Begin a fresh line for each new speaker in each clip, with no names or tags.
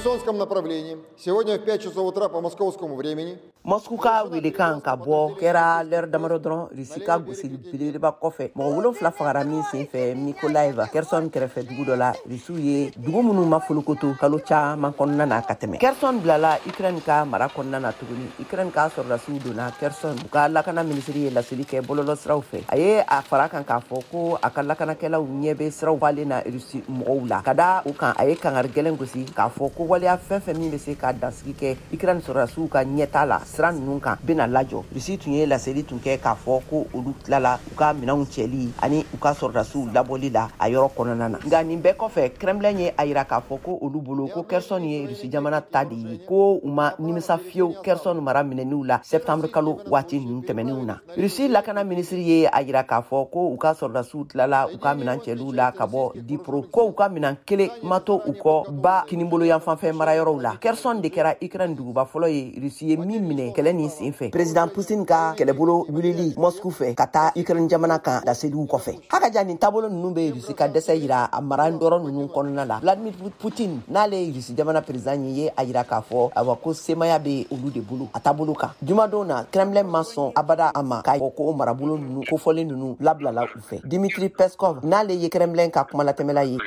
Херсонском направлении сегодня в 5 часов утра по московскому времени.
Moscou ka wili kan ka bɔ kɛra l'heure damadɔ dɔrɔn Russie ka gosili belebeleba kɔfɛ mɔgɔ 7 fagara min senfɛ Mykolaiv Kherson kɛrɛfɛ dugu dɔ la Rusiw ye dugu minnu ma folokoto kalo caman kɔnɔna na ka tɛmɛ. Kherson bilala Ukraine ka mara kɔnɔna na tuguni. Ukraine ka sɔrɔdasiw donna Kherson u ka lakana minisiri ye laseli kɛ bɔlɔlɔ siraw fɛ. A ye a fara kan k'a fɔ ko a ka lakanakɛlaw ɲɛ bɛ siraw falen na Rusi mɔgɔw la. Ka da u kan a ye kangari gɛlɛn gosi k'a fɔ ko waleya fɛn fɛn min bɛ se ka dansigi kɛ Ukraine sɔrɔdasiw ka ɲɛta la sira ninnu kan bena lajɔ. Rusi tun ye laseli tun kɛ k'a fɔ ko olu tilala u ka minɛnw cɛli ani u ka sɔrɔdasiw labɔli la a yɔrɔ kɔnɔna na. Nka nin bɛɛ kɔfɛ Kremlin ye a yira k'a fɔ ko olu bolo ko Kherson ye Rusi jamana ta de ye ko u ma nimisa fiyewu Kherson mara minɛniw la septembre kalo waati ninnu tɛmɛnenw na. Rusi lakana minisiri ye a yira k'a fɔ ko u ka sɔrɔdasiw tilala u ka minɛn cɛliw la ka bɔ Dnipro ko u ka minɛn kelen ma to u kɔ ba kinibolo yanfanfɛ marayɔrɔw la. Kherson de kɛra Ukraine duguba fɔlɔ ye Rusi ye min minɛ kɛlɛ nin senfɛ. President Putin ka kɛlɛbolo wulili Moscou fɛ ka taa Ukraine jamana kan laseliw kɔfɛ. Hakaja nin taabolo ninnu bɛ Rusi ka dɛsɛ yira a mara yɔrɔ ninnu kɔnɔna la. Vladimir Putin n'ale ye Rusi jamana president ye a yira k'a fɔ awa ko semaya bɛ olu de bolo a taabolo kan. Jumadon na Kremlin ma sɔn abada a ma k'a fɔ ko marabolo ninnu kofɔlen ninnu labilala u fɛ. Dmitry Peskov n'ale ye Kremlin ka kumalatɛmɛla ye.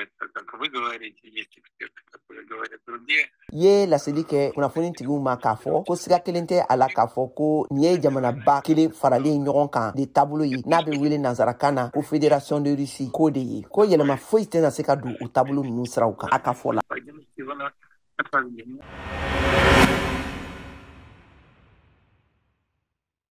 Ye laseli kɛ kunnafonitigiw ma k'a fɔ ko siga kelen tɛ a la k'a fɔ ko nin ye jamanaba kelen faralen ɲɔgɔn kan de taabolo ye n'a bɛ wele nanzarakan na ko Fédération de Russie k'o de ye ko yɛlɛma foyi tɛna se ka don o taabolo ninnu siraw kan a ka fɔ la.